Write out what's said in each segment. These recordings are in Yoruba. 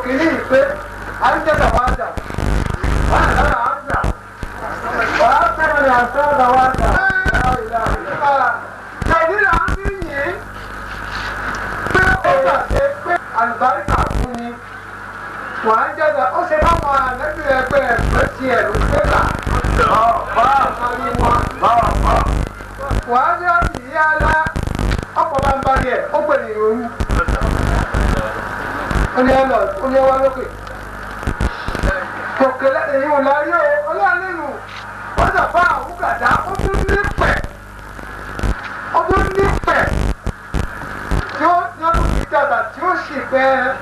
kìíní ìpè àńjẹ́dà wá dà wà lára àńjà wà á sọ̀rọ̀ ní àṣọ́dà wá dà nàìjíríà ń bí yìí pé ó gbàgbé pé àlùbáríkà fún ni wà á jẹ́dà ó ṣe báwọn àlẹ́bí ẹgbẹ́ ẹgbẹ́ tiẹ̀ ló pé là bá àwọn ní wọn wà á jẹ́ ìyá alá ọ̀pọ̀ bá ń bá rí ẹ̀ ó pè ní ìròyìn. Oni ẹlọ oni ẹwà lókè kòkèlè èyí ò lárí o ọlọ́ọ̀lẹ́nu wọ́n sàfà àwùgàdá ó tún ní pẹ̀ tí ó tún fi dàgbà tí ó sì pẹ́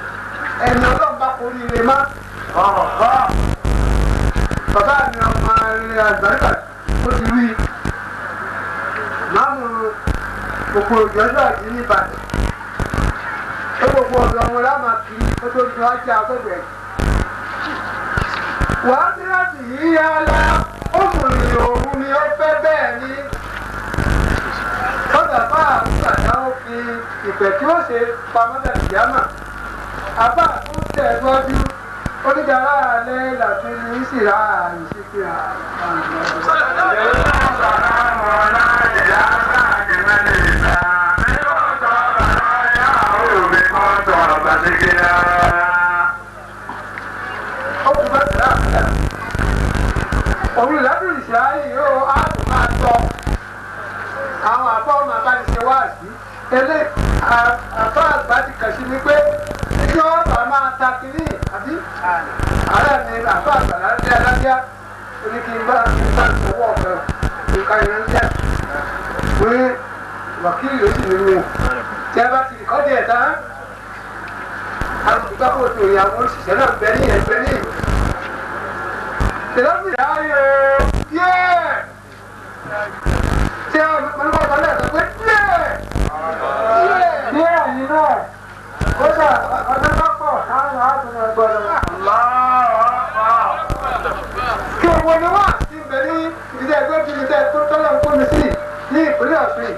ẹni ọlọ́mọba kò ní ilé má. Bàbá mi ọmọ ilé àgbàríkà ó ti rí máàmù gbogbo ìjọ́jọ́ àti ní Ìbàdàn. Gbogbo ọ̀dọ́ ọmọ láma kì í kó tó fi wá jẹ́ àgbẹ̀gbẹ̀. Wàá ní láti yí ala ọmọnìyàn òun ni ó fẹ́ bẹ́ẹ̀ ni. Lọ́dà bá àwùjọ ó fi ìfẹ́ tí ó ṣe pamọ́dà ìyámà. Àbá tó tẹ̀ gbọ́jú onídàárà alẹ́ làfi ní ìsìrà ìsìkìrà. Òun ìlàdùn ìṣááyì yóò áàbò máa tọ́ àwọn àbá ọmọ abániṣe wá sí ilé àbá àgbà ti kàn sí mi pé kí wọ́n bá máa ta kiri àbí ààrẹ ni àbá àgbà láti alájá oní kí n bá ìṣòwò ọ̀fẹ́ nǹkan ìrìn jẹ́ pé wàkílì ló sì nínú tí a bá ti kọ́ díẹ̀ tán àtùgbà kò tó ìyàwó òṣìṣẹ́ náà bẹ́ ní ẹgbẹ́ ní ìlú. Ìlọ́sì ayé díẹ̀ tí a máa ń bá ọ̀gá lẹ́ẹ̀kan pé díẹ̀ yìí náà ó dà ọdún tó pọ̀ káwọn àtúnṣe gbọ́dọ̀. Kí owó ni wọ́n ti bẹ̀ ní ìdílé ẹgbẹ́ bíi ìdílé tó tọ́lọ̀ ń kó mi sí ní ìpínlẹ̀ Ọ̀ṣun.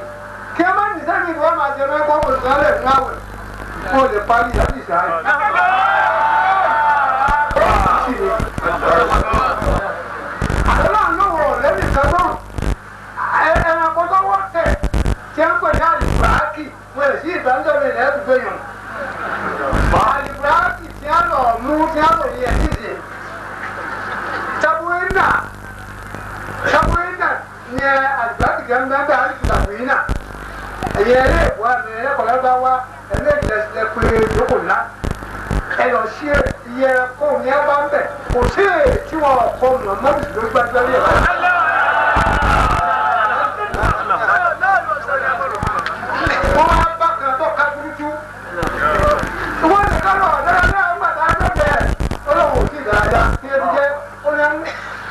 Kí ẹ má ní sẹ́ni ìwọ́n máa jẹ mẹ́kọ́ olùsọ̀rọ̀ fún àwẹ̀ kó lè parí ìyàtọ̀ ìṣáájú. Àdúrà náà wọ̀ lẹ́nu ìsọ́nà ẹranko tó wọ́ tẹ̀ tí a ń pè ní àlìbùrákì wọ́n lè sí ìbánidọ́rẹ̀ ilẹ̀ ẹ̀dùgbò yàn. Àlìbùrákì tí a lọ mú tí a lò ní ẹ̀díje. Tabuina ni àlìbùrákì gẹ́gẹ́ àlìbùrákì ẹ̀yẹ eré ìwà mi ẹ̀kọ́lẹ́ bá wá ẹ̀lẹ́dẹ̀ẹ́sẹ̀ pé ìjókòó ńlá ẹ lọ sí iye kóun ní ẹ bá ń bẹ̀ kò sí tí wọn kọ Muhammadu ló gbàgbé rí ẹ̀. Wọ́n á bá kan tó ká dúdú. Wọ́n ní ká lọ dáadáa ń gbàdá lọ́bẹ̀ ọlọ́wọ́ òsì dáadáa kí ẹ ti jẹ́ ó ní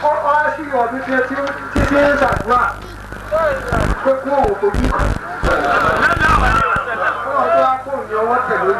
ọ́ á sí ọdún tí ẹ ti ń ṣàdúrà pé kún òun fojú kan. Ọlọ́run tó wá kó òun ni ọwọ́ tẹ̀lé.